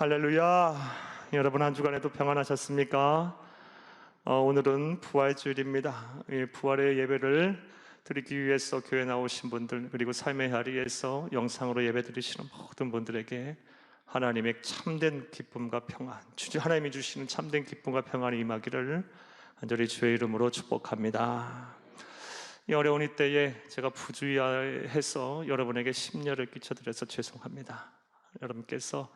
할렐루야. 여러분 한 주간에도 평안하셨습니까? 오늘은 부활주일입니다. 부활의 예배를 드리기 위해서 교회 나오신 분들, 그리고 삶의 자리에서 영상으로 예배 드리시는 모든 분들에게 하나님의 참된 기쁨과 평안, 하나님이 주시는 참된 기쁨과 평안이 임하기를 간절히 주의 이름으로 축복합니다. 이 어려운 이때에 제가 부주의해서 여러분에게 심려를 끼쳐드려서 죄송합니다. 여러분께서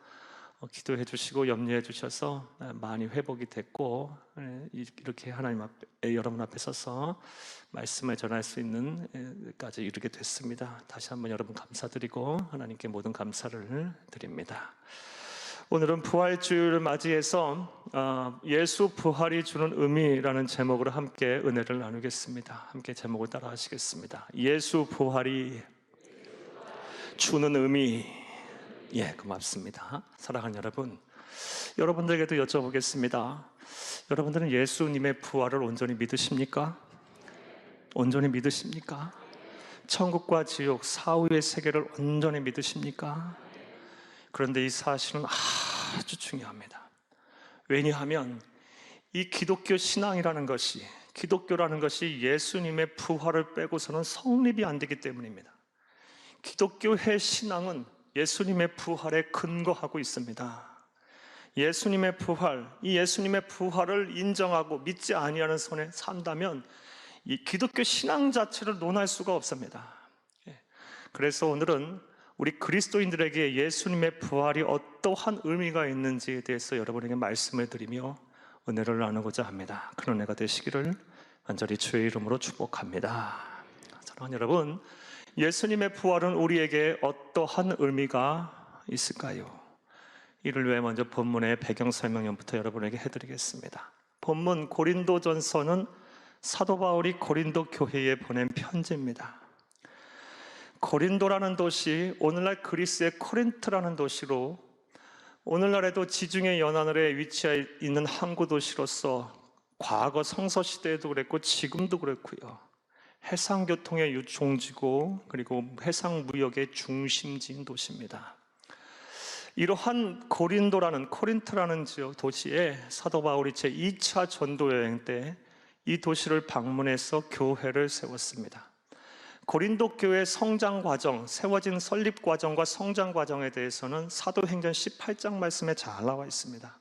기도해 주시고 염려해 주셔서 많이 회복이 됐고, 이렇게 하나님 앞에, 여러분 앞에 서서 말씀을 전할 수 있는 까지 이르게 됐습니다. 다시 한번 여러분 감사드리고 하나님께 모든 감사를 드립니다. 오늘은 부활주일을 맞이해서 예수 부활이 주는 의미라는 제목으로 함께 은혜를 나누겠습니다. 함께 제목을 따라 하시겠습니다. 예수 부활이 주는 의미. 예, 고맙습니다. 사랑하는 여러분, 여러분들에게도 여쭤보겠습니다. 여러분들은 예수님의 부활을 온전히 믿으십니까? 온전히 믿으십니까? 천국과 지옥, 사후의 세계를 온전히 믿으십니까? 그런데 이 사실은 아주 중요합니다. 왜냐하면 이 기독교 신앙이라는 것이, 기독교라는 것이 예수님의 부활을 빼고서는 성립이 안 되기 때문입니다. 기독교의 신앙은 예수님의 부활에 근거하고 있습니다. 예수님의 부활, 이 예수님의 부활을 인정하고 믿지 아니하는 선에 산다면 이 기독교 신앙 자체를 논할 수가 없습니다. 그래서 오늘은 우리 그리스도인들에게 예수님의 부활이 어떠한 의미가 있는지에 대해서 여러분에게 말씀을 드리며 은혜를 나누고자 합니다. 그런 은혜가 되시기를 간절히 주의 이름으로 축복합니다. 사랑하는 여러분, 예수님의 부활은 우리에게 어떠한 의미가 있을까요? 이를 위해 먼저 본문의 배경 설명부터 여러분에게 해드리겠습니다. 본문 고린도전서는 사도 바울이 고린도 교회에 보낸 편지입니다. 고린도라는 도시, 오늘날 그리스의 코린트라는 도시로, 오늘날에도 지중해 연안을에 위치해 있는 항구 도시로서 과거 성서시대에도 그랬고 지금도 그렇고요, 해상교통의 종지고 그리고 해상무역의 중심지인 도시입니다. 이러한 고린도라는, 코린트라는 지역 도시에 사도 바울이 제2차 전도여행 때 이 도시를 방문해서 교회를 세웠습니다. 고린도 교회의 성장 과정, 세워진 설립 과정과 성장 과정에 대해서는 사도행전 18장 말씀에 잘 나와 있습니다.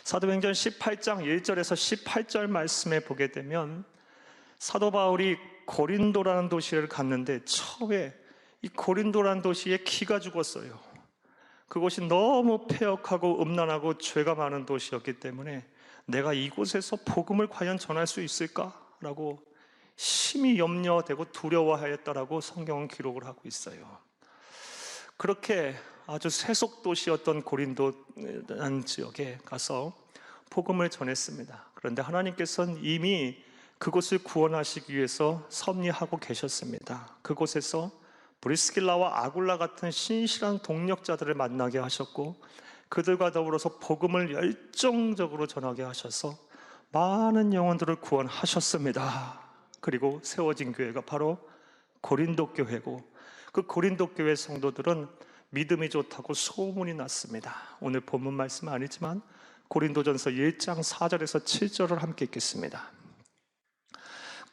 사도행전 18장 1절에서 18절 말씀에 보게 되면 사도 바울이 고린도라는 도시를 갔는데 처음에 이 고린도라는 도시에 기가 죽었어요. 그곳이 너무 폐역하고 음란하고 죄가 많은 도시였기 때문에 내가 이곳에서 복음을 과연 전할 수 있을까라고 심히 염려되고 두려워하였다라고 성경은 기록을 하고 있어요. 그렇게 아주 세속도시였던 고린도라는 지역에 가서 복음을 전했습니다. 그런데 하나님께서는 이미 그곳을 구원하시기 위해서 섭리하고 계셨습니다. 그곳에서 브리스길라와 아굴라 같은 신실한 동력자들을 만나게 하셨고, 그들과 더불어서 복음을 열정적으로 전하게 하셔서 많은 영혼들을 구원하셨습니다. 그리고 세워진 교회가 바로 고린도 교회고, 그 고린도 교회 성도들은 믿음이 좋다고 소문이 났습니다. 오늘 본문 말씀은 아니지만 고린도전서 1장 4절에서 7절을 함께 읽겠습니다.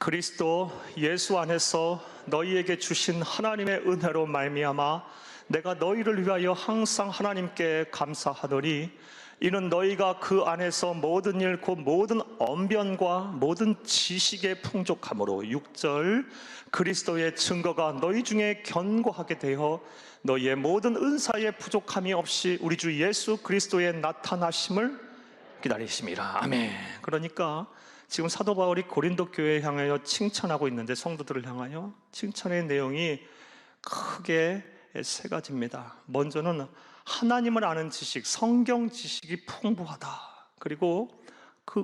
그리스도 예수 안에서 너희에게 주신 하나님의 은혜로 말미암아 내가 너희를 위하여 항상 하나님께 감사하노니, 이는 너희가 그 안에서 모든 일 곧 모든 언변과 모든 지식에 풍족함으로 6절 그리스도의 증거가 너희 중에 견고하게 되어 너희의 모든 은사에 부족함이 없이 우리 주 예수 그리스도의 나타나심을 기다리심이라. 아멘. 그러니까 지금 사도 바울이 고린도 교회에 향하여 칭찬하고 있는데, 성도들을 향하여 칭찬의 내용이 크게 세 가지입니다. 먼저는 하나님을 아는 지식, 성경 지식이 풍부하다. 그리고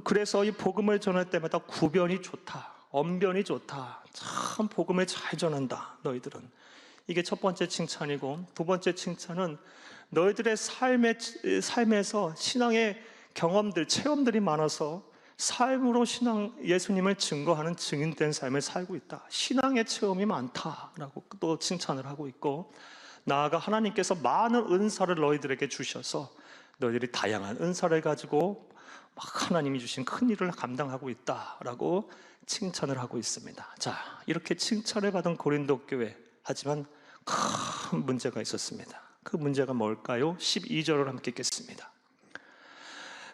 그래서 이 복음을 전할 때마다 구변이 좋다, 언변이 좋다. 참 복음을 잘 전한다, 너희들은. 이게 첫 번째 칭찬이고, 두 번째 칭찬은 너희들의 삶에서 신앙의 경험들, 체험들이 많아서 삶으로 예수님을 증거하는 증인된 삶을 살고 있다. 신앙의 체험이 많다라고 또 칭찬을 하고 있고, 나아가 하나님께서 많은 은사를 너희들에게 주셔서 너희들이 다양한 은사를 가지고 막 하나님이 주신 큰 일을 감당하고 있다라고 칭찬을 하고 있습니다. 자, 이렇게 칭찬을 받은 고린도 교회, 하지만 큰 문제가 있었습니다. 그 문제가 뭘까요? 12절을 함께 읽겠습니다.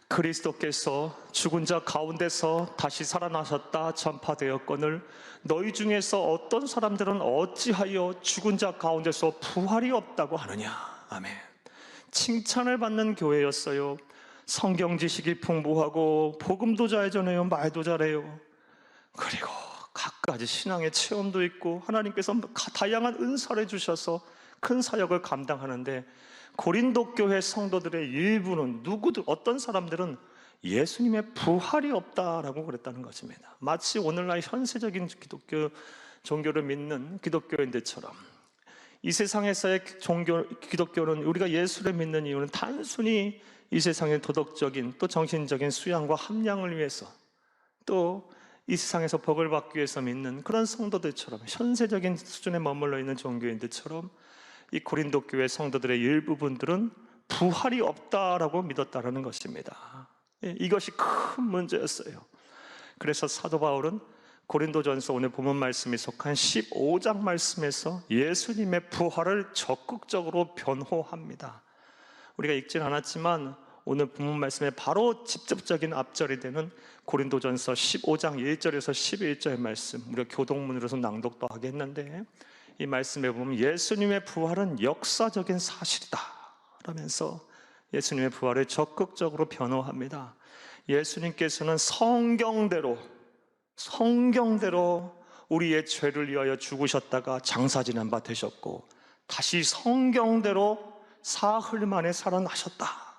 그리스도께서 죽은 자 가운데서 다시 살아나셨다 전파되었거늘 너희 중에서 어떤 사람들은 어찌하여 죽은 자 가운데서 부활이 없다고 하느냐. 아멘. 칭찬을 받는 교회였어요. 성경 지식이 풍부하고 복음도 잘 전해요, 말도 잘해요. 그리고 갖가지 신앙의 체험도 있고 하나님께서 다양한 은사를 주셔서 큰 사역을 감당하는데, 고린도 교회 성도들의 일부는, 누구들, 어떤 사람들은 예수님의 부활이 없다라고 그랬다는 것입니다. 마치 오늘날 현세적인 기독교 종교를 믿는 기독교인들처럼, 이 세상에서의 기독교는, 우리가 예수를 믿는 이유는 단순히 이 세상의 도덕적인 또 정신적인 수양과 함량을 위해서, 또 이 세상에서 복을 받기 위해서 믿는 그런 성도들처럼, 현세적인 수준에 머물러 있는 종교인들처럼 이 고린도 교회 성도들의 일부분들은 부활이 없다라고 믿었다는 것입니다. 이것이 큰 문제였어요. 그래서 사도 바울은 고린도전서 오늘 본문 말씀이 속한 15장 말씀에서 예수님의 부활을 적극적으로 변호합니다. 우리가 읽진 않았지만 오늘 본문 말씀에 바로 직접적인 앞절이 되는 고린도전서 15장 1절에서 11절 말씀, 우리가 교동문으로서 낭독도 하겠는데, 이 말씀에 보면 예수님의 부활은 역사적인 사실이다 라면서 예수님의 부활을 적극적으로 변호합니다. 예수님께서는 성경대로 우리의 죄를 위하여 죽으셨다가 장사지난 바 되셨고, 다시 성경대로 사흘 만에 살아나셨다.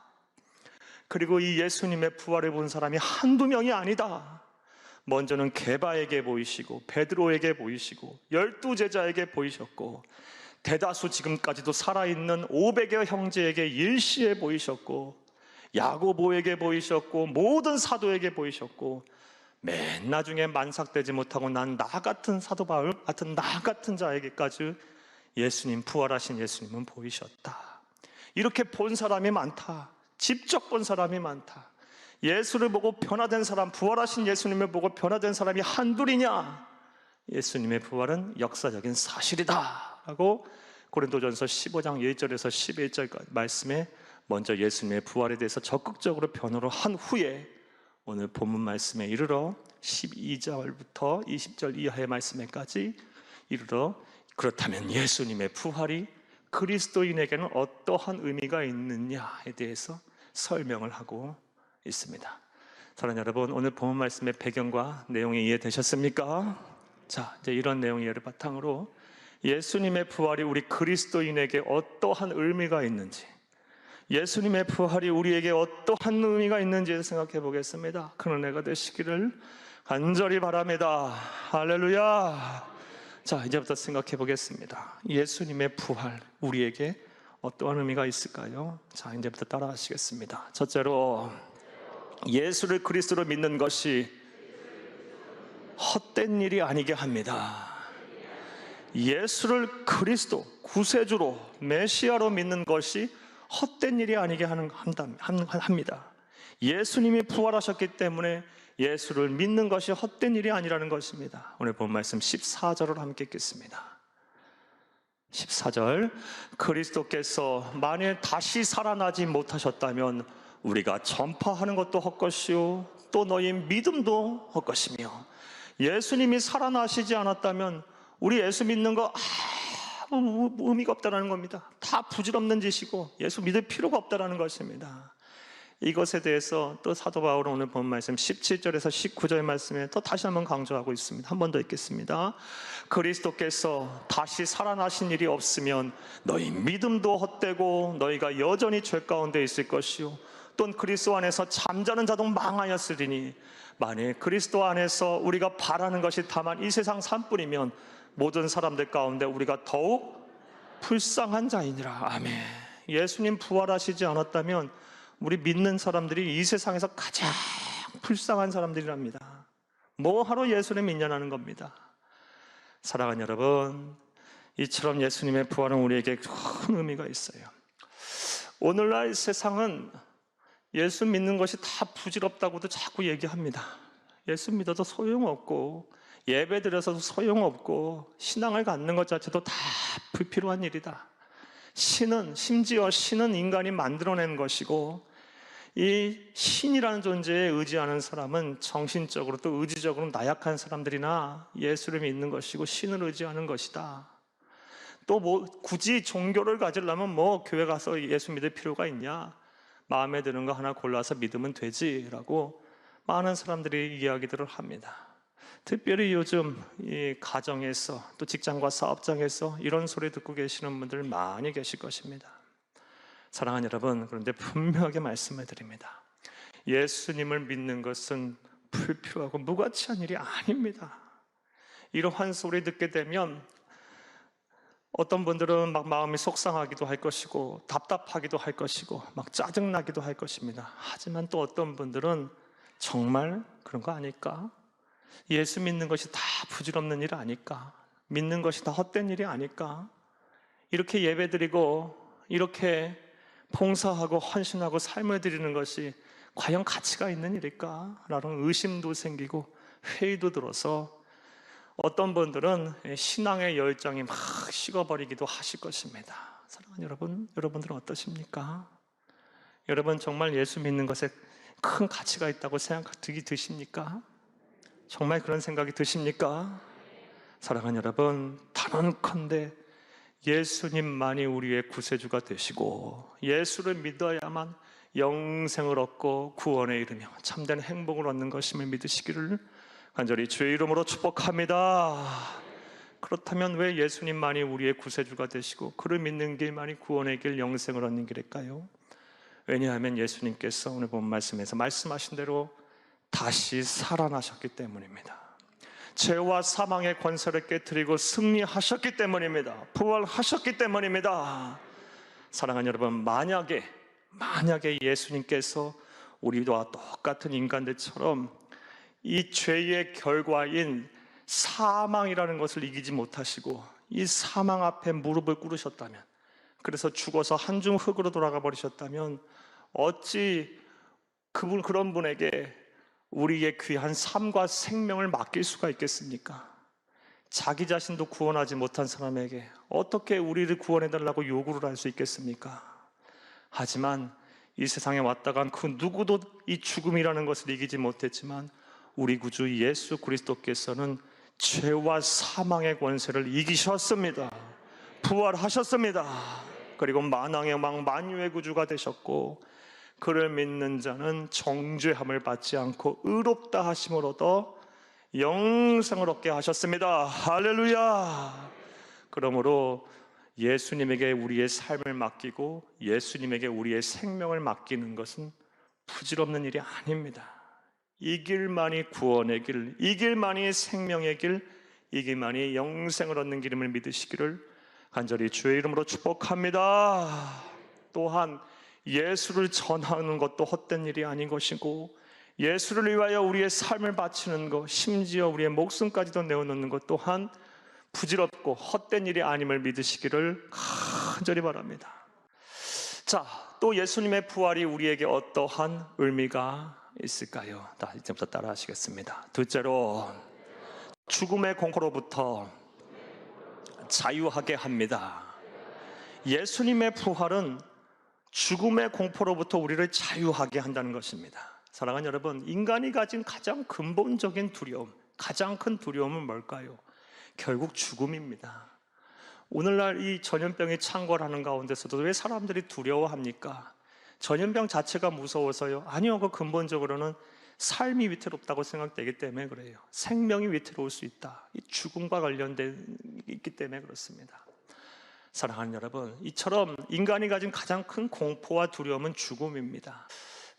그리고 이 예수님의 부활을 본 사람이 한두 명이 아니다. 먼저는 게바에게 보이시고, 베드로에게 보이시고, 12제자에게 보이셨고, 대다수 지금까지도 살아있는 500여 형제에게 일시에 보이셨고, 야고보에게 보이셨고, 모든 사도에게 보이셨고, 맨 나중에 만삭되지 못하고 난 나 같은 사도 바울 같은 나 같은 자에게까지 예수님, 부활하신 예수님은 보이셨다. 이렇게 본 사람이 많다. 직접 본 사람이 많다. 예수를 보고 변화된 사람, 부활하신 예수님을 보고 변화된 사람이 한둘이냐? 예수님의 부활은 역사적인 사실이다 라고 고린도전서 15장 1절에서 11절 말씀에 먼저 예수님의 부활에 대해서 적극적으로 변호를 한 후에 오늘 본문 말씀에 이르러 12절부터 20절 이하의 말씀에까지 이르러, 그렇다면 예수님의 부활이 그리스도인에게는 어떠한 의미가 있느냐에 대해서 설명을 하고 있습니다. 사랑하는 여러분, 오늘 본문 말씀의 배경과 내용이 이해되셨습니까? 자, 이제 이런 내용을 바탕으로 예수님의 부활이 우리 그리스도인에게 어떠한 의미가 있는지, 예수님의 부활이 우리에게 어떠한 의미가 있는지 생각해 보겠습니다. 큰 은혜가 되시기를 간절히 바랍니다. 할렐루야. 자, 이제부터 생각해 보겠습니다. 예수님의 부활, 우리에게 어떠한 의미가 있을까요? 자, 이제부터 따라 하시겠습니다. 첫째로, 예수를 그리스도로 믿는 것이 헛된 일이 아니게 합니다. 예수를 그리스도, 구세주로, 메시아로 믿는 것이 헛된 일이 아니게 합니다. 예수님이 부활하셨기 때문에 예수를 믿는 것이 헛된 일이 아니라는 것입니다. 오늘 본 말씀 14절을 함께 읽겠습니다. 14절, 그리스도께서 만일 다시 살아나지 못하셨다면 우리가 전파하는 것도 헛것이요 또 너희 믿음도 헛것이며, 예수님이 살아나시지 않았다면 우리 예수 믿는 거 아무 의미가 없다는 겁니다. 다 부질없는 짓이고 예수 믿을 필요가 없다는 것입니다. 이것에 대해서 또 사도 바울은 오늘 본 말씀 17절에서 19절 말씀에 또 다시 한번 강조하고 있습니다. 한 번 더 읽겠습니다. 그리스도께서 다시 살아나신 일이 없으면 너희 믿음도 헛되고 너희가 여전히 죄 가운데 있을 것이요 또는 그리스도 안에서 잠자는 자도 망하였으리니, 만일 그리스도 안에서 우리가 바라는 것이 다만 이 세상 산뿐이면 모든 사람들 가운데 우리가 더욱 불쌍한 자이니라. 아멘. 예수님 부활하시지 않았다면 우리 믿는 사람들이 이 세상에서 가장 불쌍한 사람들이랍니다. 뭐하러 예수를 믿냐는 겁니다. 사랑하는 여러분, 이처럼 예수님의 부활은 우리에게 큰 의미가 있어요. 오늘날 세상은 예수 믿는 것이 다 부질없다고도 자꾸 얘기합니다. 예수 믿어도 소용없고 예배 드려서도 소용없고 신앙을 갖는 것 자체도 다 불필요한 일이다. 심지어 신은 인간이 만들어낸 것이고 이 신이라는 존재에 의지하는 사람은 정신적으로 또 의지적으로 나약한 사람들이나 예수를 믿는 것이고 신을 의지하는 것이다. 또 굳이 종교를 가지려면 교회 가서 예수 믿을 필요가 있냐? 마음에 드는 거 하나 골라서 믿으면 되지라고 많은 사람들이 이야기들을 합니다. 특별히 요즘 이 가정에서 또 직장과 사업장에서 이런 소리 듣고 계시는 분들 많이 계실 것입니다. 사랑하는 여러분, 그런데 분명하게 말씀을 드립니다. 예수님을 믿는 것은 불필요하고 무가치한 일이 아닙니다. 이러한 소리 듣게 되면 어떤 분들은 막 마음이 속상하기도 할 것이고 답답하기도 할 것이고 막 짜증나기도 할 것입니다. 하지만 또 어떤 분들은 정말 그런 거 아닐까? 예수 믿는 것이 다 부질없는 일 아닐까? 믿는 것이 다 헛된 일이 아닐까? 이렇게 예배드리고 이렇게 봉사하고 헌신하고 삶을 드리는 것이 과연 가치가 있는 일일까? 라는 의심도 생기고 회의도 들어서 어떤 분들은 신앙의 열정이 막 식어버리기도 하실 것입니다. 사랑하는 여러분, 여러분들은 어떠십니까? 여러분 정말 예수 믿는 것에 큰 가치가 있다고 생각이 드십니까? 정말 그런 생각이 드십니까? 사랑하는 여러분, 단언컨대 예수님만이 우리의 구세주가 되시고 예수를 믿어야만 영생을 얻고 구원에 이르며 참된 행복을 얻는 것임을 믿으시기를 간절히 주의 이름으로 축복합니다. 그렇다면 왜 예수님만이 우리의 구세주가 되시고 그를 믿는 길만이 구원의 길, 영생을 얻는 길일까요? 왜냐하면 예수님께서 오늘 본 말씀에서 말씀하신 대로 다시 살아나셨기 때문입니다. 죄와 사망의 권세를 깨뜨리고 승리하셨기 때문입니다. 부활하셨기 때문입니다. 사랑하는 여러분, 만약에 예수님께서 우리와 똑같은 인간들처럼 이 죄의 결과인 사망이라는 것을 이기지 못하시고 이 사망 앞에 무릎을 꿇으셨다면, 그래서 죽어서 한중 흙으로 돌아가 버리셨다면 어찌 그런 분에게 우리의 귀한 삶과 생명을 맡길 수가 있겠습니까? 자기 자신도 구원하지 못한 사람에게 어떻게 우리를 구원해달라고 요구를 할 수 있겠습니까? 하지만 이 세상에 왔다 간 그 누구도 이 죽음이라는 것을 이기지 못했지만 우리 구주 예수 그리스도께서는 죄와 사망의 권세를 이기셨습니다. 부활하셨습니다. 그리고 만왕의 왕 만유의 구주가 되셨고 그를 믿는 자는 정죄함을 받지 않고 의롭다 하심을 얻어 영생을 얻게 하셨습니다. 할렐루야. 그러므로 예수님에게 우리의 삶을 맡기고 예수님에게 우리의 생명을 맡기는 것은 부질없는 일이 아닙니다. 이 길만이 구원의 길, 이 길만이 생명의 길, 이 길만이 영생을 얻는 길임을 믿으시기를 간절히 주의 이름으로 축복합니다. 또한 예수를 전하는 것도 헛된 일이 아닌 것이고 예수를 위하여 우리의 삶을 바치는 것, 심지어 우리의 목숨까지도 내어놓는 것 또한 부질없고 헛된 일이 아님을 믿으시기를 간절히 바랍니다. 자, 또 예수님의 부활이 우리에게 어떠한 의미가 있을까요? 이제부터 따라 하시겠습니다. 둘째로, 죽음의 공포로부터 자유하게 합니다. 예수님의 부활은 죽음의 공포로부터 우리를 자유하게 한다는 것입니다. 사랑하는 여러분, 인간이 가진 가장 근본적인 두려움, 가장 큰 두려움은 뭘까요? 결국 죽음입니다. 오늘날 이 전염병이 창궐하는 가운데서도 왜 사람들이 두려워합니까? 전염병 자체가 무서워서요? 아니요, 그 근본적으로는 삶이 위태롭다고 생각되기 때문에 그래요. 생명이 위태로울 수 있다. 이 죽음과 관련돼 있기 때문에 그렇습니다. 사랑하는 여러분, 이처럼 인간이 가진 가장 큰 공포와 두려움은 죽음입니다.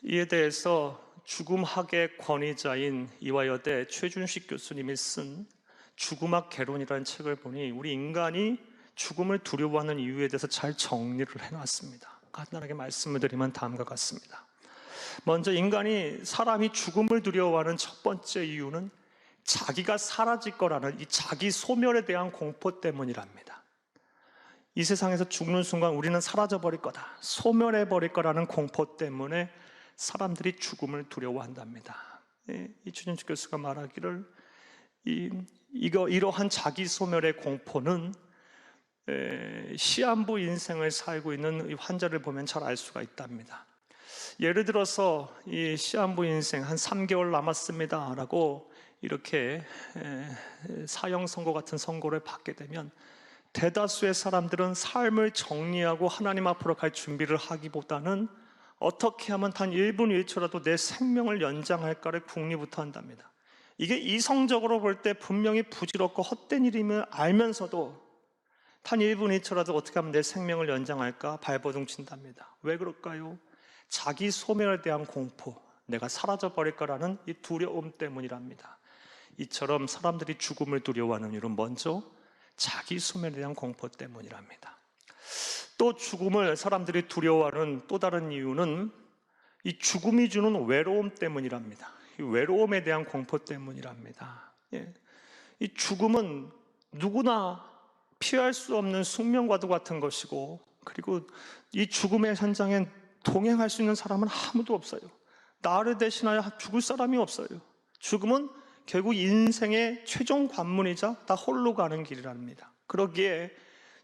이에 대해서 죽음학의 권위자인 이화여대 최준식 교수님이 쓴 죽음학 개론이라는 책을 보니 우리 인간이 죽음을 두려워하는 이유에 대해서 잘 정리를 해놨습니다. 간단하게 말씀을 드리면 다음과 같습니다. 먼저 사람이 죽음을 두려워하는 첫 번째 이유는 자기가 사라질 거라는 이 자기 소멸에 대한 공포 때문이랍니다. 이 세상에서 죽는 순간 우리는 사라져 버릴 거다, 소멸해 버릴 거라는 공포 때문에 사람들이 죽음을 두려워한답니다. 이 최준식 교수가 말하기를 이러한 자기 소멸의 공포는 시한부 인생을 살고 있는 이 환자를 보면 잘 알 수가 있답니다. 예를 들어서 이 시한부 인생 한 3개월 남았습니다 라고 이렇게 사형 선고 같은 선고를 받게 되면 대다수의 사람들은 삶을 정리하고 하나님 앞으로 갈 준비를 하기보다는 어떻게 하면 단 1분 1초라도 내 생명을 연장할까를 궁리부터 한답니다. 이게 이성적으로 볼 때 분명히 부질없고 헛된 일임을 알면서도 단 1분 1초라도 어떻게 하면 내 생명을 연장할까 발버둥 친답니다. 왜 그럴까요? 자기 소멸에 대한 공포, 내가 사라져버릴 거라는 이 두려움 때문이랍니다. 이처럼 사람들이 죽음을 두려워하는 이유는 먼저 자기 소멸에 대한 공포 때문이랍니다. 또 죽음을 사람들이 두려워하는 또 다른 이유는 이 죽음이 주는 외로움 때문이랍니다. 이 외로움에 대한 공포 때문이랍니다. 이 죽음은 누구나 피할 수 없는 숙명과도 같은 것이고, 그리고 이 죽음의 현장엔 동행할 수 있는 사람은 아무도 없어요. 나를 대신하여 죽을 사람이 없어요. 죽음은 결국 인생의 최종 관문이자 다 홀로 가는 길이랍니다. 그러기에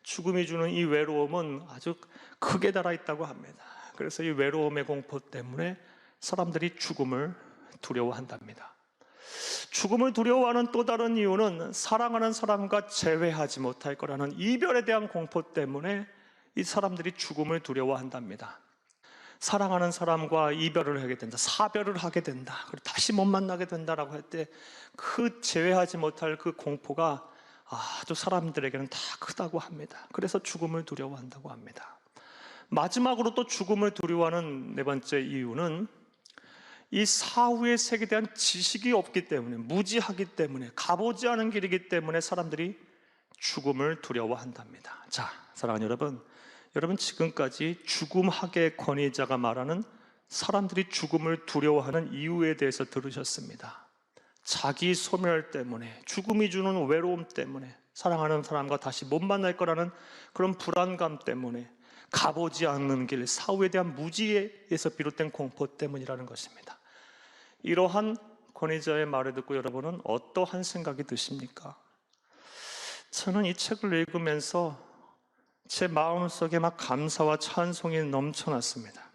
죽음이 주는 이 외로움은 아주 크게 달아 있다고 합니다. 그래서 이 외로움의 공포 때문에 사람들이 죽음을 두려워한답니다. 죽음을 두려워하는 또 다른 이유는 사랑하는 사람과 재회하지 못할 거라는 이별에 대한 공포 때문에 이 사람들이 죽음을 두려워한답니다. 사랑하는 사람과 이별을 하게 된다, 사별을 하게 된다, 그리고 다시 못 만나게 된다라고 할 때 그 재회하지 못할 그 공포가 아주 사람들에게는 다 크다고 합니다. 그래서 죽음을 두려워한다고 합니다. 마지막으로 또 죽음을 두려워하는 네 번째 이유는 이 사후의 세계에 대한 지식이 없기 때문에, 무지하기 때문에, 가보지 않은 길이기 때문에 사람들이 죽음을 두려워한답니다. 자, 사랑하는 여러분 지금까지 죽음학의 권위자가 말하는 사람들이 죽음을 두려워하는 이유에 대해서 들으셨습니다. 자기 소멸 때문에, 죽음이 주는 외로움 때문에, 사랑하는 사람과 다시 못 만날 거라는 그런 불안감 때문에, 가보지 않는 길, 사후에 대한 무지에서 비롯된 공포 때문이라는 것입니다. 이러한 권위자의 말을 듣고 여러분은 어떠한 생각이 드십니까? 저는 이 책을 읽으면서 제 마음속에 막 감사와 찬송이 넘쳐났습니다.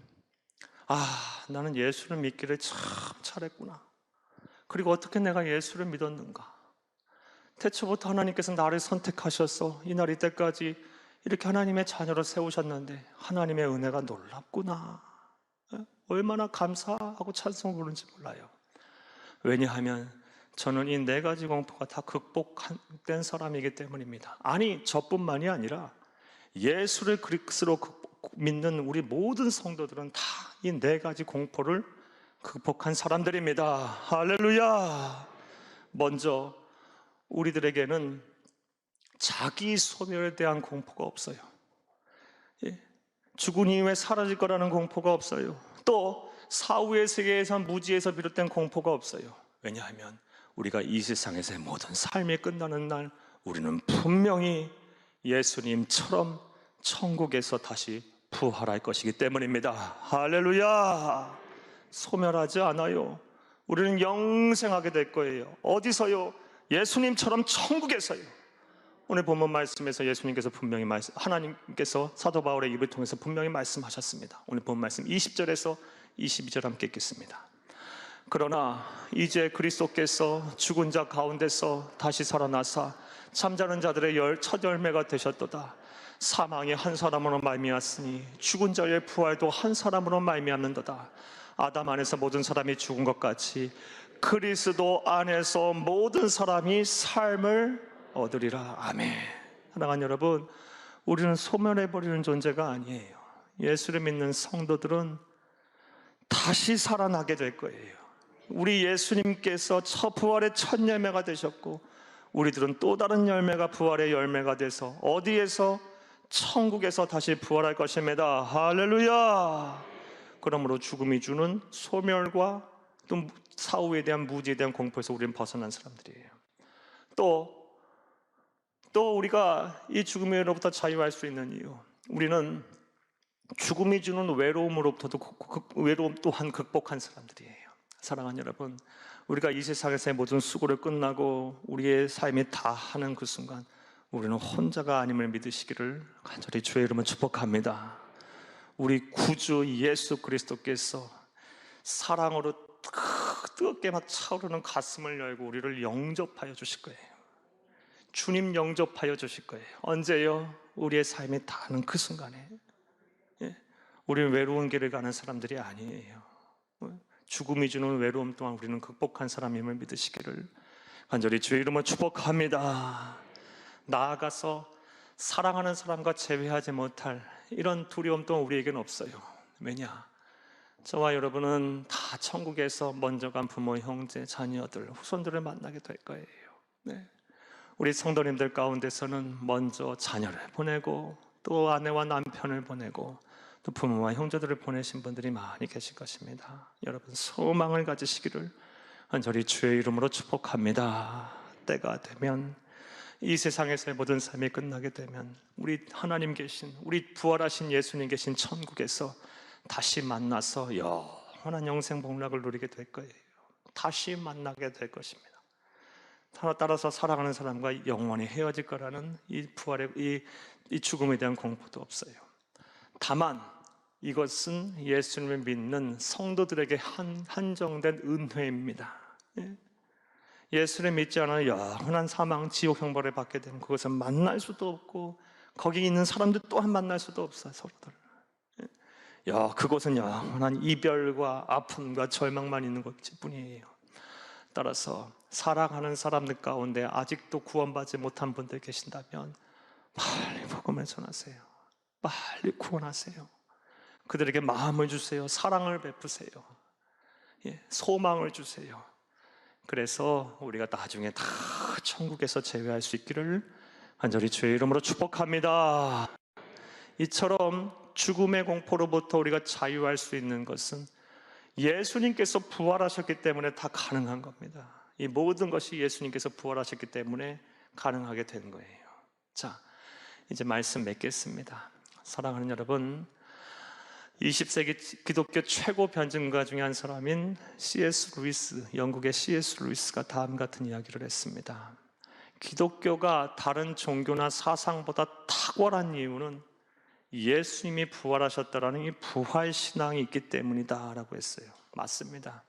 나는 예수를 믿기를 참 잘했구나. 그리고 어떻게 내가 예수를 믿었는가? 태초부터 하나님께서 나를 선택하셔서 이날 이때까지 이렇게 하나님의 자녀로 세우셨는데 하나님의 은혜가 놀랍구나. 얼마나 감사하고 찬송을 부르는지 몰라요. 왜냐하면 저는 이 네 가지 공포가 다 극복된 사람이기 때문입니다. 아니, 저뿐만이 아니라 예수를 그리스도로 믿는 우리 모든 성도들은 다 이 네 가지 공포를 극복한 사람들입니다. 할렐루야! 먼저 우리들에게는 자기 소멸에 대한 공포가 없어요. 죽은 이후에 사라질 거라는 공포가 없어요. 또 사후의 세계에서 무지에서 비롯된 공포가 없어요. 왜냐하면 우리가 이 세상에서의 모든 삶이 끝나는 날 우리는 분명히 예수님처럼 천국에서 다시 부활할 것이기 때문입니다. 할렐루야! 소멸하지 않아요. 우리는 영생하게 될 거예요. 어디서요? 예수님처럼 천국에서요. 오늘 본문 말씀에서 예수님께서 분명히 하나님께서 사도 바울의 입을 통해서 분명히 말씀하셨습니다. 오늘 본문 말씀 20절에서 22절 함께 읽겠습니다. 그러나 이제 그리스도께서 죽은 자 가운데서 다시 살아나사 잠자는 자들의 첫 열매가 되셨도다. 사망이 한 사람으로 말미암았으니 죽은 자의 부활도 한 사람으로 말미암는도다. 아담 안에서 모든 사람이 죽은 것 같이 그리스도 안에서 모든 사람이 삶을 얻으리라. 아멘. 사랑하는 여러분, 우리는 소멸해버리는 존재가 아니에요. 예수를 믿는 성도들은 다시 살아나게 될 거예요. 우리 예수님께서 부활의 첫 열매가 되셨고 우리들은 또 다른 열매가 부활의 열매가 돼서 어디에서? 천국에서 다시 부활할 것입니다. 할렐루야! 그러므로 죽음이 주는 소멸과 또 사후에 대한 무지에 대한 공포에서 우리는 벗어난 사람들이에요. 또 우리가 이 죽음으로부터 자유할 수 있는 이유, 우리는 죽음이 주는 외로움으로부터도 외로움 또한 극복한 사람들이에요. 사랑하는 여러분, 우리가 이 세상에서의 모든 수고를 끝나고 우리의 삶이 다 하는 그 순간 우리는 혼자가 아님을 믿으시기를 간절히 주의 이름으로 축복합니다. 우리 구주 예수 그리스도께서 사랑으로 뜨겁게 막 차오르는 가슴을 열고 우리를 영접하여 주실 거예요. 주님 영접하여 주실 거예요. 언제요? 우리의 삶이 다하는 그 순간에. 우리는 외로운 길을 가는 사람들이 아니에요. 죽음이 주는 외로움 또한 우리는 극복한 사람임을 믿으시기를 간절히 주의 이름으로 축복합니다. 나아가서 사랑하는 사람과 재회하지 못할 이런 두려움 또한 우리에게는 없어요. 왜냐? 저와 여러분은 다 천국에서 먼저 간 부모, 형제, 자녀들, 후손들을 만나게 될 거예요. 네. 우리 성도님들 가운데서는 먼저 자녀를 보내고 또 아내와 남편을 보내고 또 부모와 형제들을 보내신 분들이 많이 계실 것입니다. 여러분 소망을 가지시기를 간절히 주의 이름으로 축복합니다. 때가 되면 이 세상에서의 모든 삶이 끝나게 되면 우리 하나님 계신, 우리 부활하신 예수님 계신 천국에서 다시 만나서 영원한 영생 복락을 누리게 될 거예요. 다시 만나게 될 것입니다. 따라서 사랑하는 사람과 영원히 헤어질 거라는 이 부활의 이 죽음에 대한 공포도 없어요. 다만 이것은 예수님을 믿는 성도들에게 한정된 은혜입니다. 예수를 믿지 않아 영원한 사망, 지옥 형벌을 받게 되면 그것은 만날 수도 없고 거기 있는 사람들 또한 만날 수도 없어요. 서로들. 그것은 영원한 이별과 아픔과 절망만 있는 것뿐이에요. 따라서 사랑하는 사람들 가운데 아직도 구원받지 못한 분들 계신다면 빨리 복음을 전하세요. 빨리 구원하세요. 그들에게 마음을 주세요. 사랑을 베푸세요. 소망을 주세요. 그래서 우리가 나중에 다 천국에서 재회할 수 있기를 간절히 주의 이름으로 축복합니다. 이처럼 죽음의 공포로부터 우리가 자유할 수 있는 것은 예수님께서 부활하셨기 때문에 다 가능한 겁니다. 이 모든 것이 예수님께서 부활하셨기 때문에 가능하게 된 거예요. 자, 이제 말씀 맺겠습니다. 사랑하는 여러분, 20세기 기독교 최고 변증가 중에 한 사람인 C.S. 루이스, 영국의 C.S. 루이스가 다음 같은 이야기를 했습니다. 기독교가 다른 종교나 사상보다 탁월한 이유는 예수님이 부활하셨다라는 이 부활신앙이 있기 때문이다 라고 했어요. 맞습니다.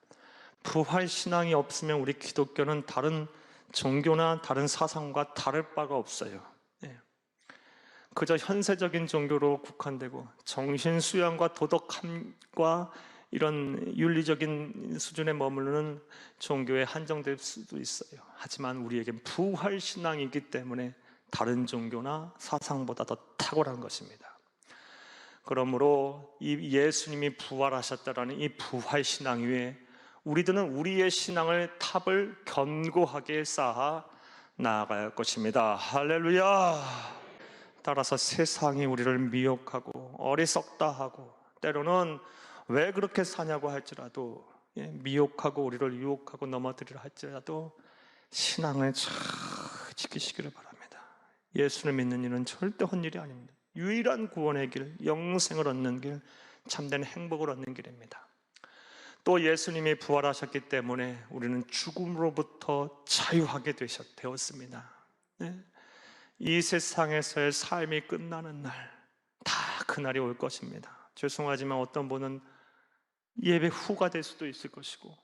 부활신앙이 없으면 우리 기독교는 다른 종교나 다른 사상과 다를 바가 없어요. 그저 현세적인 종교로 국한되고 정신수양과 도덕함과 이런 윤리적인 수준에 머무르는 종교에 한정될 수도 있어요. 하지만 우리에겐 부활신앙이기 때문에 다른 종교나 사상보다 더 탁월한 것입니다. 그러므로 이 예수님이 부활하셨다라는 이 부활신앙 위에 우리들은 우리의 신앙을 탑을 견고하게 쌓아 나아갈 것입니다. 할렐루야! 따라서 세상이 우리를 미혹하고 어리석다 하고 때로는 왜 그렇게 사냐고 할지라도 미혹하고 우리를 유혹하고 넘어뜨리려 할지라도 신앙을 잘 지키시기를 바랍니다. 예수를 믿는 일은 절대 헛일이 아닙니다. 유일한 구원의 길, 영생을 얻는 길, 참된 행복을 얻는 길입니다. 또 예수님이 부활하셨기 때문에 우리는 죽음으로부터 자유하게 되었습니다. 이 세상에서의 삶이 끝나는 날, 다 그날이 올 것입니다. 죄송하지만 어떤 분은 예배 후가 될 수도 있을 것이고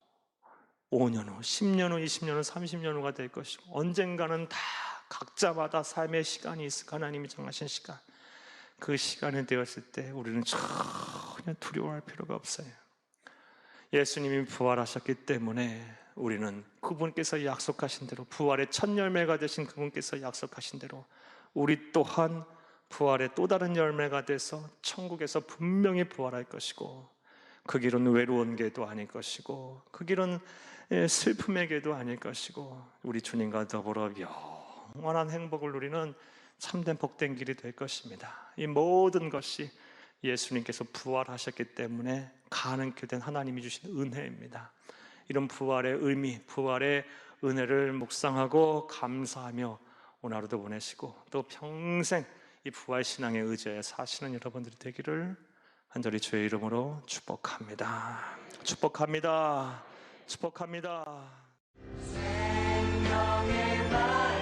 5년 후, 10년 후, 20년 후, 30년 후가 될 것이고 언젠가는 다 각자마다 삶의 시간이 있을 하나님이 정하신 시간, 그 시간이 되었을 때 우리는 전혀 두려워할 필요가 없어요. 예수님이 부활하셨기 때문에 우리는 그분께서 약속하신 대로, 부활의 첫 열매가 되신 그분께서 약속하신 대로 우리 또한 부활의 또 다른 열매가 돼서 천국에서 분명히 부활할 것이고, 그 길은 외로운 길도 아닐 것이고 그 길은 슬픔의 길도 아닐 것이고 우리 주님과 더불어 영원한 행복을 누리는 참된 복된 길이 될 것입니다. 이 모든 것이 예수님께서 부활하셨기 때문에 가능케 된 하나님이 주신 은혜입니다. 이런 부활의 의미, 부활의 은혜를 묵상하고 감사하며 오늘 하루도 보내시고 또 평생 이 부활신앙에 의지하여 사시는 여러분들이 되기를 간절히 주의 이름으로 축복합니다. 축복합니다. 축복합니다. 생명의 말